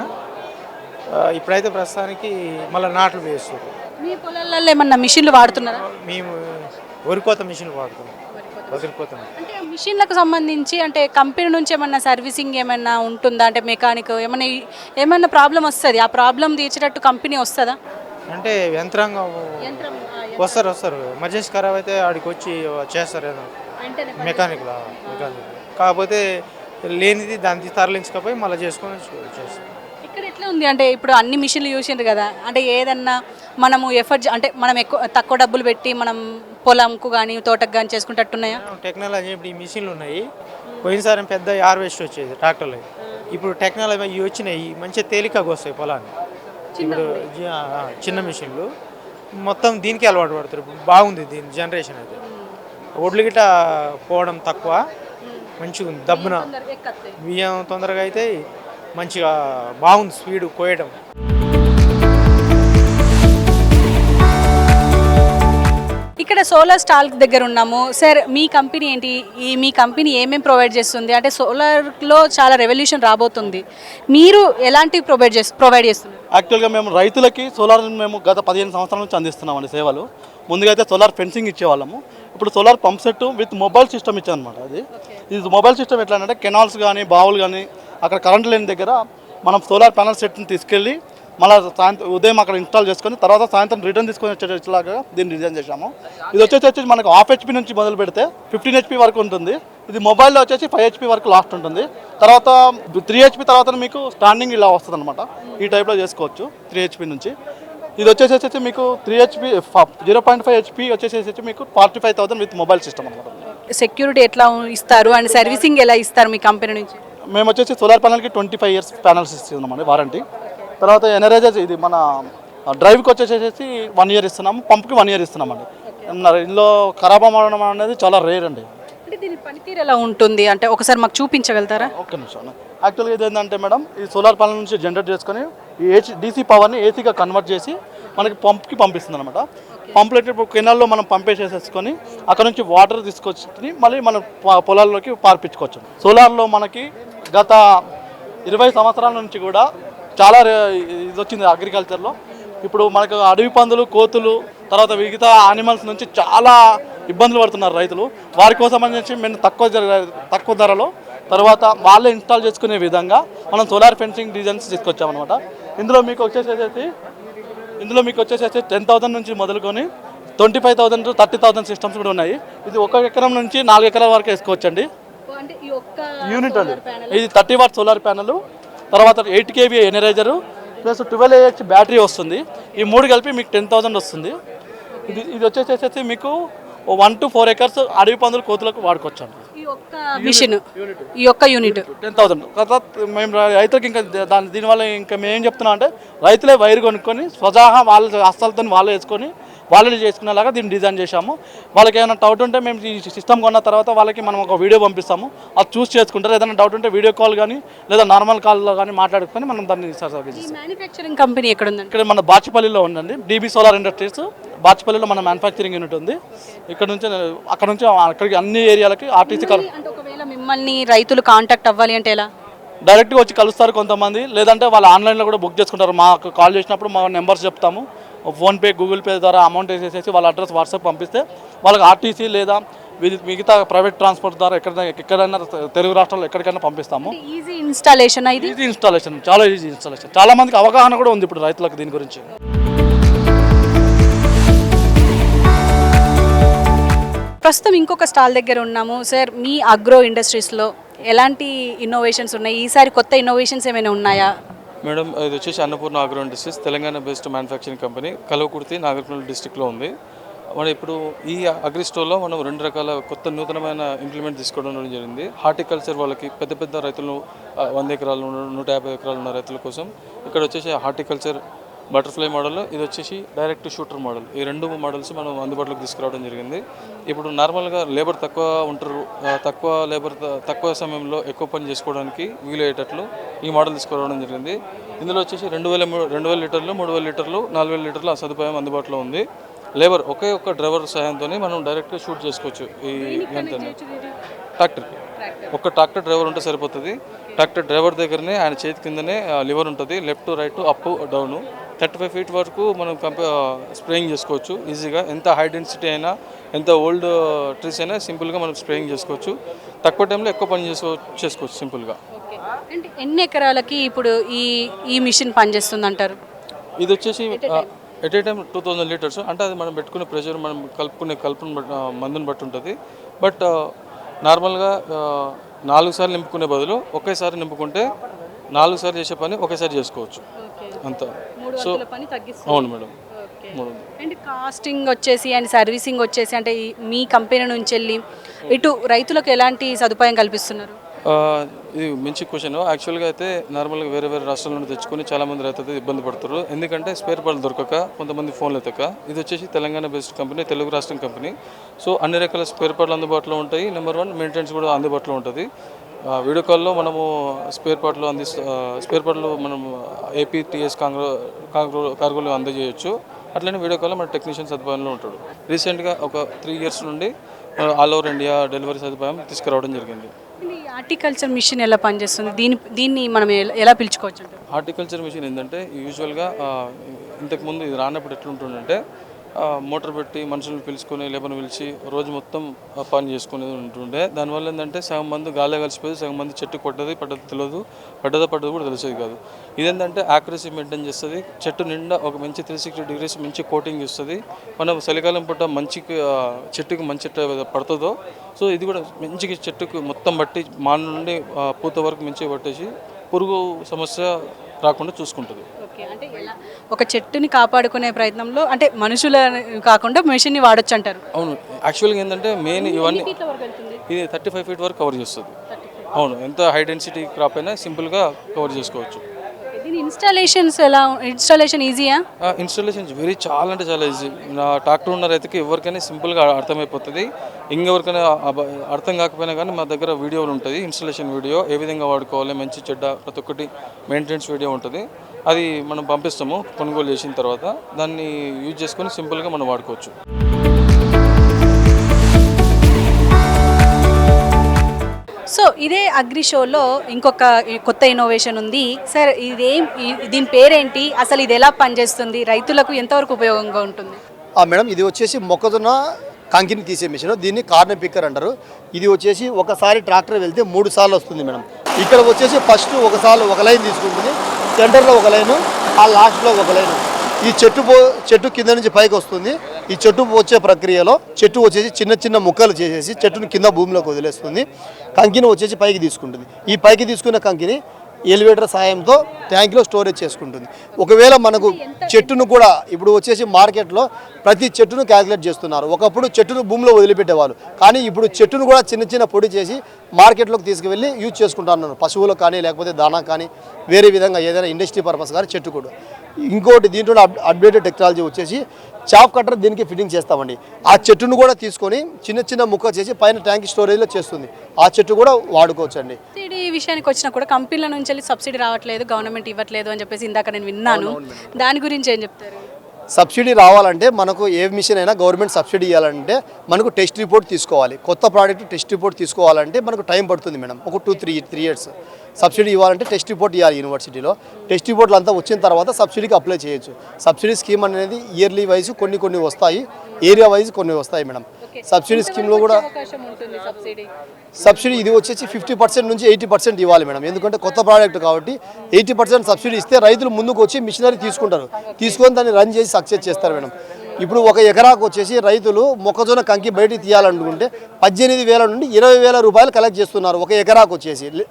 ఇప్పుడైతే ప్రస్తుతానికి మళ్ళీ నాట్లు వేస్తారు. మీ పొలాలలో ఏమన్నా మిషన్లు వాడుతున్నారా? మేము వరికోత మిషన్లు వాడుతున్నాం. వదిలిపోతాం. అంటే మిషన్లకు సంబంధించి అంటే కంపెనీ నుంచి ఏమన్నా సర్వీసింగ్ ఏమన్నా ఉంటుందా? అంటే మెకానిక్ ఏమన్నా ప్రాబ్లం వస్తుంది, ఆ ప్రాబ్లం తీర్చేటట్టు కంపెనీ వస్తుందా? అంటే యంత్రాంగం వస్తారు ఎమర్జెన్సీ ఖరాబ్ అయితే ఆడికి వచ్చి చేస్తారు ఏదో మెకానిక్. కాకపోతే లేనిది దాన్ని తరలించకపోయి మళ్ళీ చేసుకొని చేస్తారు. ఇక్కడ ఎట్లా ఉంది అంటే ఇప్పుడు అన్ని మిషన్లు చూసిండ్రు కదా, అంటే ఏదన్నా మనము ఎఫర్ట్ అంటే మనం తక్కువ డబ్బులు పెట్టి మనం పొలంకు కానీ తోటకు కానీ చేసుకుంటట్టున్నాయా? టెక్నాలజీ ఇప్పుడు ఈ మిషన్లు ఉన్నాయి. పోయినసారి పెద్ద హార్వెస్ట్ వచ్చేది ట్రాక్టర్లు, ఇప్పుడు టెక్నాలజీ ఇవి వచ్చినాయి, మంచిగా తేలికగా వస్తాయి పొలాన్ని. ఇప్పుడు చిన్న మిషన్లు మొత్తం దీనికి అలవాటు పడతారు. బాగుంది దీని జనరేషన్ అయితే. ఒడ్లు గిట్ట పోవడం తక్కువ, మంచిగా ఉంది. దబ్బున బియ్యం తొందరగా అయితే మంచిగా బాగుంది స్పీడ్ కోయడం. ఇక్కడ సోలార్ స్టాల్ దగ్గర ఉన్నాము. సార్, మీ కంపెనీ ఏంటి? మీ కంపెనీ ఏమేమి ప్రొవైడ్ చేస్తుంది? అంటే సోలార్లో చాలా రెవల్యూషన్ రాబోతుంది, మీరు ఎలాంటి ప్రొవైడ్ చేస్తున్నారు? యాక్చువల్గా మేము రైతులకి సోలార్ మేము గత 15 సంవత్సరాల నుంచి అందిస్తున్నామండి సేవలు. ముందుగా అయితే సోలార్ ఫెన్సింగ్ ఇచ్చేవాళ్ళము, ఇప్పుడు solar pump set with mobile system ఇచ్చామన్నమాట. ఇది మొబైల్ సిస్టమ్ ఎట్లా అంటే కెనాల్స్ కానీ బావులు కానీ అక్కడ కరెంట్ లేని దగ్గర మనం సోలార్ ప్యానల్ సెట్ని తీసుకెళ్ళి మళ్ళీ సాయంత్రం ఉదయం అక్కడ ఇన్స్టాల్ చేసుకొని తర్వాత సాయంత్రం రిటర్న్ తీసుకొని వచ్చేలాగా దీన్ని డిజైన్ చేశాము. ఇది వచ్చేసి మనకు 1/2 HP నుంచి మొదలు పెడితే 15 HP వరకు ఉంటుంది. ఇది మొబైల్లో వచ్చేసి 5 HP వరకు లాస్ట్ ఉంటుంది. తర్వాత 3 HP తర్వాత మీకు స్టాండింగ్ ఇలా వస్తుంది అనమాట. ఈ టైప్లో చేసుకోవచ్చు 3 HP నుంచి. ఇది వచ్చేసి మీకు 3 HP 0.5 HP వచ్చేసి మీకు 45,000 విత్ మొబైల్ సిస్టమ్ అనమాట. సెక్యూరిటీ ఎట్లా ఇస్తారు అండ్ సర్వీసింగ్ ఎలా ఇస్తారు మీ కంపెనీ నుంచి? మేము వచ్చేసి సోలార్ ప్యానల్కి 25 years ప్యానల్స్ ఇస్తున్నామండి వారంటీ. తర్వాత ఎనర్జైజ్ ఇది మన డ్రైవ్కి వచ్చేసేసి 1 ఇయర్ ఇస్తున్నాము, పంప్కి 1 ఇయర్ ఇస్తున్నామండి. ఇందులో ఖరాబ్ అవ్వడం అనేది చాలా రేర్ అండి. అంటే దీని పనితీరు ఎలా ఉంటుంది అంటే ఒకసారి మాకు చూపించగలుగుతారా? ఒక్క నిమిషం. యాక్చువల్గా ఇది ఏంటంటే మేడం, ఈ సోలార్ ప్యానల్ నుంచి జనరేట్ చేసుకొని ఈ డీసీ పవర్ని ఏసీగా కన్వర్ట్ చేసి మనకి పంప్కి పంపిస్తుంది అనమాట. పంపులో ఇప్పుడు కెనాల్లో మనం పంపేసేసుకొని అక్కడ నుంచి వాటర్ తీసుకొచ్చి మళ్ళీ మనం పొలాల్లోకి పార్పించుకోవచ్చు. సోలార్లో మనకి గత 20 సంవత్సరాల నుంచి కూడా చాలా ఇది వచ్చింది అగ్రికల్చర్లో. ఇప్పుడు మనకు అడవి పందులు, కోతులు, తర్వాత మిగతా యానిమల్స్ నుంచి చాలా ఇబ్బందులు పడుతున్నారు రైతులు. వారి కోసం అని చెప్పి మేము తక్కువ ధరలో తర్వాత వాళ్ళే ఇన్స్టాల్ చేసుకునే విధంగా మనం సోలార్ ఫెన్సింగ్ డిజైన్స్ తీసుకొచ్చామన్నమాట. ఇందులో మీకు వచ్చేసేసి 10,000 నుంచి మొదలుకొని 25,000 to 30,000 సిస్టమ్స్ కూడా ఉన్నాయి. ఇది 1 ఎకరం నుంచి 4 ఎకరాల వరకు వేసుకోవచ్చండి. యూనిట్ అండి ఇది 30 వాట్ సోలార్ ప్యానల్, తర్వాత 8 kV ఎనరైజరు ప్లస్ 12 Ah బ్యాటరీ వస్తుంది. ఈ 3 కలిపి మీకు 10,000 వస్తుంది. ఇది వచ్చేసేసి మీకు 1 to 4 ఎకర్స్ అడవి పందులు, కోతులకు వాడుకోవచ్చు అండి. ఈ ఒక్క యూనిట్ 10,000. తర్వాత మేము రైతులకు ఇంకా దీనివల్ల ఇంకా మేము ఏం చెప్తున్నాం అంటే రైతులే వైర్ కొనుక్కొని స్వతహా వాళ్ళ హస్తాలతో వాళ్ళే వేసుకొని వాళ్ళని చేసుకునేలాగా దీన్ని డిజైన్ చేశాము. వాళ్ళకి ఏమైనా డౌట్ ఉంటే మేము ఈ సిస్టమ్ కొన్న తర్వాత వాళ్ళకి మనం ఒక వీడియో పంపిస్తాము, అది చూస్ చేసుకుంటారు. ఏదైనా డౌట్ ఉంటే వీడియో కాల్ కానీ లేదా నార్మల్ కాల్లో కానీ మాట్లాడుకొని మనం దాన్ని మ్యానుఫ్యాక్చరింగ్ కంపెనీ ఎక్కడ ఉందండి? ఇక్కడ మన బాచిపల్లిలో ఉందండి. డీబీ సోలార్ ఇండస్ట్రీస్ బాచిపల్లిలో మన మ్యానుఫ్యాక్చరింగ్ యూనిట్ ఉంది. అక్కడ నుంచి అక్కడికి అన్ని ఏరియాలకి ఆర్టీసీ అంటే ఒకవేళ మిమ్మల్ని రైతులు కాంటాక్ట్ అవ్వాలి అంటే ఎలా? డైరెక్ట్గా వచ్చి కలుస్తారు కొంతమంది, లేదంటే వాళ్ళు ఆన్లైన్లో కూడా బుక్ చేసుకుంటారు. మాకు కాల్ చేసినప్పుడు మా నెంబర్స్ చెప్తాము, ఫోన్పే, గూగుల్ పే ద్వారా అమౌంట్ వేసేసి వాళ్ళ అడ్రస్ వాట్సాప్ పంపిస్తే వాళ్ళకి ఆర్టీసీ లేదా మిగతా ప్రైవేట్ ట్రాన్స్పోర్ట్ ద్వారా ఎక్కడైనా తెలుగు రాష్ట్రాల్లో ఎక్కడికైనా పంపిస్తాము. ఈజీ ఇన్స్టాలేషన్, ఈజీ ఇన్స్టాలేషన్, చాలా ఈజీ ఇన్స్టాలేషన్. చాలా మందికి అవగాహన కూడా ఉంది ఇప్పుడు రైతులకు దీని గురించి. ప్రస్తుతం ఇంకొక స్టాల్ దగ్గర ఉన్నాము. సార్, మీ అగ్రో ఇండస్ట్రీస్లో ఎలాంటి ఇన్నోవేషన్స్ ఉన్నాయి? ఈసారి కొత్త ఇన్నోవేషన్స్ ఏమైనా ఉన్నాయా? మేడం, ఇది వచ్చేసి Annapurna agro industries, Telangana based manufacturing company, Kalwakurthy, Nagarkurnool డిస్టిక్లో ఉంది. మనం ఇప్పుడు ఈ అగ్రి స్టోర్లో మనం 2 రకాల కొత్త నూతనమైన ఇంప్లిమెంట్ తీసుకోవడం జరిగింది. హార్టికల్చర్ వాళ్ళకి పెద్ద రైతులు 100 ఎకరాలు 150 ఎకరాలు ఉన్న రైతుల కోసం ఇక్కడ వచ్చేసి హార్టికల్చర్ బటర్ఫ్లై మోడల్, ఇది వచ్చేసి డైరెక్ట్ షూటర్ మోడల్. ఈ 2 మోడల్స్ మనం అందుబాటులోకి తీసుకురావడం జరిగింది. ఇప్పుడు నార్మల్గా లేబర్ తక్కువ ఉంటారు, తక్కువ సమయంలో ఎక్కువ పని చేసుకోవడానికి వీలయ్యేటట్లు ఈ మోడల్ తీసుకురావడం జరిగింది. ఇందులో వచ్చేసి 2,000 లీటర్లు, 3,000 లీటర్లు, 4,000 లీటర్ల సదుపాయం అందుబాటులో ఉంది. లేబర్ ఒకే ఒక్క డ్రైవర్ సహాయంతో మనం డైరెక్ట్గా షూట్ చేసుకోవచ్చు. ఈ గంటని ట్రాక్టర్కి ఒక ట్రాక్టర్ డ్రైవర్ ఉంటే సరిపోతుంది. ట్రాక్టర్ డ్రైవర్ దగ్గరనే ఆయన చేతి కిందనే లివర్ ఉంటుంది, left right up down. 35 feet వరకు మనం స్ప్రేయింగ్ చేసుకోవచ్చు ఈజీగా. ఎంత హై డెన్సిటీ అయినా, ఎంత ఓల్డ్ ట్రీస్ అయినా సింపుల్గా మనం స్ప్రేయింగ్ చేసుకోవచ్చు. తక్కువ టైంలో ఎక్కువ పని చేసుకోవచ్చు సింపుల్గా. అంటే ఎన్ని ఎకరాలకి ఇప్పుడు ఈ మిషన్ పనిచేస్తుంది అంటారు? ఇది వచ్చేసి ఎట్ ఏ టైం 2,000 లీటర్స్. అంటే అది మనం పెట్టుకునే ప్రెషర్, మనం కలుపుకునే మందుని బట్టి ఉంటుంది. బట్ నార్మల్గా 4 సార్లు నింపుకునే బదులు ఒకేసారి నింపుకుంటే 4 సార్లు చేసే పని ఒకేసారి చేసుకోవచ్చు అంత. సో అవును మేడం. అండ్ కాస్టింగ్ వచ్చేసి అండ్ సర్వీసింగ్ వచ్చేసి అంటే మీ కంపెనీ నుంచి వెళ్ళి ఇటు రైతులకు ఎలాంటి సదుపాయం కల్పిస్తున్నారు? ఇది మంచి క్వశ్చన్. యాక్చువల్గా అయితే నార్మల్గా వేరే రాష్ట్రాల నుండి తెచ్చుకొని చాలామంది రైతులు ఇబ్బంది పడుతారు. ఎందుకంటే స్పేర్ పార్ట్లు దొరకక, కొంతమంది ఫోన్లు ఎత్తక. ఇది వచ్చేసి తెలంగాణ బేస్డ్ కంపెనీ, తెలుగు రాష్ట్రం కంపెనీ. సో అన్ని రకాల స్పేర్ పార్ట్లు అందుబాటులో ఉంటాయి. నెంబర్ 1 మెయింటెనెన్స్ కూడా అందుబాటులో ఉంటుంది. వీడియో కాల్లో మనము స్పేర్ పార్ట్లు మనం APTS కార్గోలో అందజేయచ్చు. అట్లనే వీడియో కాల్లో మన టెక్నీషియన్ సదుపాయంలో ఉంటాడు. రీసెంట్గా ఒక 3 years నుండి ఆల్ ఓవర్ ఇండియా డెలివరీ సదుపాయం తీసుకురావడం జరిగింది. హార్టికల్చర్ మిషన్ ఎలా పనిచేస్తుంది? దీన్ని మనం ఎలా పిలుచుకోవచ్చు? హార్టికల్చర్ మిషన్ ఏంటంటే యూజువల్గా ఇంతకుముందు ఇది రానప్పుడు ఎట్లుంటుందంటే మోటార్ పెట్టి మనుషులను పిలుచుకొని లేబర్ని పిలిచి రోజు మొత్తం పని చేసుకునేది ఉంటుండే. దానివల్ల ఏంటంటే సగం మంది గాలి కలిసిపోయి, సగం మంది చెట్టు పడ్డది తెలియదు, పడ్డదో కూడా తెలిసేది కాదు. ఇదేంటంటే యాక్యురసీ మెయింటైన్ చేస్తుంది. చెట్టు నిండా ఒక మంచి 360 degrees మంచి కోటింగ్ ఇస్తుంది. మనం చలికాలం పూట చెట్టుకి మంచి పడుతుందో, సో ఇది కూడా మంచిగా చెట్టుకు మొత్తం బట్టి మాన నుండి పూత వరకు మంచిగా పట్టేసి పురుగు సమస్య రాకుండా చూసుకుంటుంది. అంటే ఎలా ఒక చెట్టుని కాపాడుకునే ప్రయత్నంలో అంటే మనుషుల కాకుండా మెషిన్ని వాడొచ్చు అంటారు? అవును. యాక్చువల్గా ఏంటంటే మెయిన్ ఇవన్నీ ఇది 35 feet వరకు కవర్ చేస్తుంది. అవును. ఎంత హై డెన్సిటీ క్రాప్ అయినా సింపుల్గా కవర్ చేసుకోవచ్చు. దీని ఇన్స్టాలేషన్ ఈజీయా? ఇన్స్టాలేషన్ వెరీ చాలా అంటే చాలా ఈజీ. నా ట్రాక్టర్ ఉన్న రైతుకి ఎవరికైనా సింపుల్గా అర్థమైపోతుంది. ఇంకెవరికైనా అర్థం కాకపోయినా కానీ మా దగ్గర వీడియోలు ఉంటుంది. ఇన్స్టాలేషన్ వీడియో ఏ విధంగా వాడుకోవాలి, మంచి చెడ్డ ప్రతి ఒక్కటి మెయింటెనెన్స్ వీడియో ఉంటుంది. అది మనం పంపిస్తాము కొనుగోలు చేసిన తర్వాత. దాన్ని యూజ్ చేసుకొని సింపుల్గా మనం వాడుకోవచ్చు. సో ఇదే అగ్రి షోలో ఇంకొక కొత్త ఇన్నోవేషన్ ఉంది సార్. దీని పేరేంటి, అసలు ఇది ఎలా పనిచేస్తుంది, రైతులకు ఎంతవరకు ఉపయోగంగా ఉంటుంది? మేడం, ఇది వచ్చేసి మొక్కజొన్న కంకిని తీసే మిషన్. దీన్ని కార్నర్ పిక్కర్ అంటారు. ఇది వచ్చేసి ఒకసారి ట్రాక్టర్ వెళ్తే 3 సార్లు వస్తుంది మేడం. ఇక్కడ వచ్చేసి ఫస్ట్ ఒకసారి ఒక లైన్ తీసుకుంటుంది, సెంటర్లో ఒక లైను, ఆ లాస్ట్లో ఒక లైను. ఈ చెట్టు కింద నుంచి పైకి వస్తుంది. ఈ చెట్టు వచ్చే ప్రక్రియలో చెట్టు వచ్చేసి చిన్న చిన్న ముక్కలు చేసేసి చెట్టుని కింద భూమిలోకి వదిలేస్తుంది. కంకిని వచ్చేసి పైకి తీసుకుంటుంది. ఈ పైకి తీసుకున్న కంకిని ఎలివేటర్ సాయంతో ట్యాంక్లో స్టోరేజ్ చేసుకుంటుంది. ఒకవేళ మనకు చెట్టును కూడా ఇప్పుడు వచ్చేసి మార్కెట్లో ప్రతి చెట్టును క్యాల్కులేట్ చేస్తున్నారు. ఒకప్పుడు చెట్టును భూమిలో వదిలిపెట్టేవాళ్ళు, కానీ ఇప్పుడు చెట్టును కూడా చిన్న చిన్న పొడి చేసి మార్కెట్లోకి తీసుకువెళ్ళి యూజ్ చేసుకుంటున్నారు. పశువులకు కానీ లేకపోతే దానా కానీ వేరే విధంగా ఏదైనా ఇండస్ట్రీ పర్పస్ కానీ చెట్టు కూడా. ఇంకోటి దీంట్లో అప్డేటెడ్ టెక్నాలజీ వచ్చేసి చాప్ కట్టర్ దీనికి ఫిట్టింగ్ చేస్తామండి. ఆ చెట్టును కూడా తీసుకొని చిన్న చిన్న ముక్క చేసి పైన ట్యాంక్ స్టోరేజ్లో చేస్తుంది. ఆ చెట్టు కూడా వాడుకోవచ్చు అండి. సబ్సిడీ విషయానికి వచ్చినా కూడా కంపెనీల నుంచి సబ్సిడీ రావట్లేదు, గవర్నమెంట్ ఇవ్వట్లేదు అని చెప్పేసి ఇందాక నేను విన్నాను. దాని గురించి ఏం చెప్తారు? సబ్సిడీ రావాలంటే మనకు ఏ మిషన్ అయినా గవర్నమెంట్ సబ్సిడీ ఇవ్వాలంటే మనకు టెస్ట్ రిపోర్ట్ తీసుకోవాలి. కొత్త ప్రోడక్ట్ టెస్ట్ రిపోర్ట్ తీసుకోవాలంటే మనకు టైం పడుతుంది మేడం. ఒక 2-3 ఇయర్స్ సబ్సిడీ ఇవ్వాలంటే టెస్ట్ రిపోర్ట్ ఇవ్వాలి యూనివర్సిటీలో. టెస్ట్ రిపోర్ట్లు అంతా వచ్చిన తర్వాత సబ్సిడీకి అప్లై చేయొచ్చు. సబ్సిడీ స్కీమ్ అనేది ఇయర్లీ వైజ్ కొన్ని వస్తాయి, ఏరియా వైజ్ కొన్ని వస్తాయి మేడం. సబ్సిడీ స్కీమ్లో కూడా సబ్సిడీ ఇది వచ్చేసి 50% నుంచి 80% ఇవ్వాలి మేడం. ఎందుకంటే కొత్త ప్రోడక్ట్ కాబట్టి 80% సబ్సిడీ ఇస్తే రైతులు ముందుకు వచ్చి మిషనరీ తీసుకుంటారు, తీసుకొని దాన్ని రన్ చేసి సక్సెస్ చేస్తారు మేడం. ఇప్పుడు 1 ఎకరాకు వచ్చేసి రైతులు మొక్కజొన్న కంకి బయటికి తీయాలనుకుంటే 18,000 నుండి 20,000 రూపాయలు కలెక్ట్ చేస్తున్నారు 1 ఎకరాకు వచ్చేసి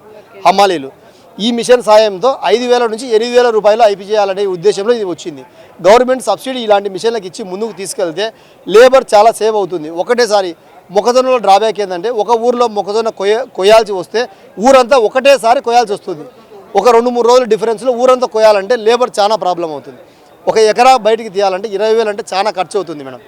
హమాలీలు. ఈ మిషన్ సాయంతో 5,000 నుంచి 8,000 రూపాయలు ఐపీ చేయాలనే ఉద్దేశంలో ఇది వచ్చింది. గవర్నమెంట్ సబ్సిడీ ఇలాంటి మిషన్లకు ఇచ్చి ముందుకు తీసుకెళ్తే లేబర్ చాలా సేవ్ అవుతుంది. ఒకటేసారి మొక్కజొన్నలో డ్రాబ్యాక్ ఏంటంటే ఒక ఊర్లో మొక్కజొన్న కొయ్యాల్సి వస్తే ఊరంతా ఒకటేసారి కొయ్యాల్సి వస్తుంది. ఒక 2-3 రోజుల డిఫరెన్స్లో ఊరంతా కొయ్యాలంటే లేబర్ చాలా ప్రాబ్లం అవుతుంది. 1 ఎకరా బయటికి తీయాలంటే 20,000 అంటే చాలా ఖర్చు అవుతుంది మేడం.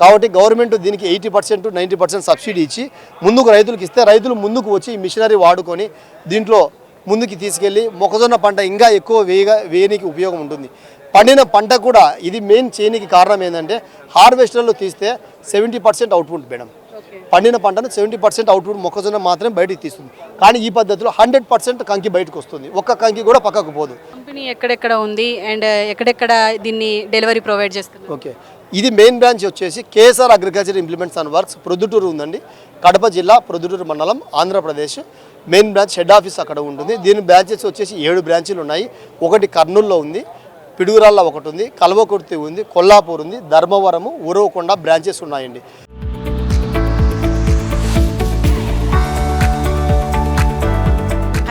కాబట్టి గవర్నమెంట్ దీనికి 80% 90% సబ్సిడీ ఇచ్చి ముందుకు రైతులకు ఇస్తే రైతులు ముందుకు వచ్చి ఈ మిషనరీ వాడుకొని దీంట్లో ముందుకు తీసుకెళ్ళి మొక్కజొన్న పంట ఇంకా ఎక్కువ వేయనికి ఉపయోగం ఉంటుంది. పండిన పంట కూడా ఇది మెయిన్ చేయనికి కారణం ఏంటంటే హార్వెస్టర్లో తీస్తే 70% అవుట్పుట్ మేడం. పండిన పంటను 70% అవుట్పుట్ మొక్కజొన్న మాత్రమే బయటికి తీస్తుంది. కానీ ఈ పద్ధతిలో 100% కంకి బయటకు వస్తుంది. ఒక్క కంకి కూడా పక్కకు పోదు. కంపెనీ ఎక్కడెక్కడ ఉంది అండ్ ఎక్కడెక్కడ దీన్ని డెలివరీ ప్రొవైడ్ చేస్తుంది? ఓకే, ఇది మెయిన్ బ్రాంచ్ వచ్చేసి KSR agriculture implements and works Proddatur ఉందండి. కడప జిల్లా ప్రొద్దుటూరు మండలం Andhra Pradesh. Main branch head office అక్కడ ఉంటుంది. దీని బ్రాంచెస్ వచ్చేసి 7 బ్రాంచీలు ఉన్నాయి. ఒకటి కర్నూలులో ఉంది, పిడుగురాళ్ళ ఒకటి ఉంది, కల్వకుర్తి ఉంది, కొల్లాపూర్ ఉంది, ధర్మవరము, ఉరవకొండ బ్రాంచెస్ ఉన్నాయండి.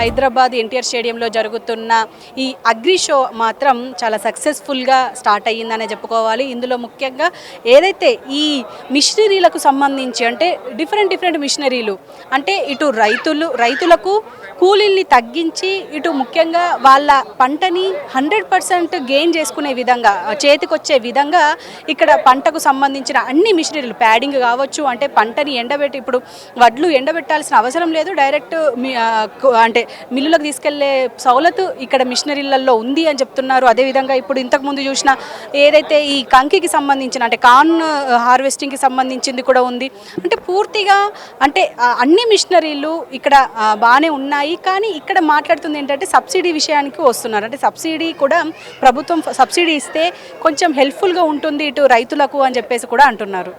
హైదరాబాద్ ఎన్టీఆర్ స్టేడియంలో జరుగుతున్న ఈ అగ్రి షో మాత్రం చాలా సక్సెస్ఫుల్గా స్టార్ట్ అయ్యిందనే చెప్పుకోవాలి. ఇందులో ముఖ్యంగా ఏదైతే ఈ మిషనరీలకు సంబంధించి అంటే డిఫరెంట్ మిషనరీలు అంటే ఇటు రైతులకు కూలీల్ని తగ్గించి ఇటు ముఖ్యంగా వాళ్ళ పంటని 100% గెయిన్ చేసుకునే విధంగా చేతికొచ్చే విధంగా ఇక్కడ పంటకు సంబంధించిన అన్ని మిషనరీలు ప్యాడింగ్ కావచ్చు, అంటే పంటని ఎండబెట్టి ఇప్పుడు వడ్లు ఎండబెట్టాల్సిన అవసరం లేదు, డైరెక్ట్ అంటే మిల్లులకు తీసుకెళ్లే సౌలత్ ఇక్కడ మిషనరీలలో ఉంది అని చెప్తున్నారు. అదేవిధంగా ఇప్పుడు ఇంతకుముందు చూసిన ఏదైతే ఈ కంకికి సంబంధించిన అంటే కార్న్ హార్వెస్టింగ్కి సంబంధించింది కూడా ఉంది. అంటే పూర్తిగా అంటే అన్ని మిషనరీలు ఇక్కడ బాగానే ఉన్నాయి. కానీ ఇక్కడ మాట్లాడుతుంది ఏంటంటే సబ్సిడీ విషయానికి వస్తున్నారు. అంటే సబ్సిడీ కూడా ప్రభుత్వం సబ్సిడీ ఇస్తే కొంచెం హెల్ప్ఫుల్గా ఉంటుంది ఇటు రైతులకు అని చెప్పేసి కూడా అంటున్నారు.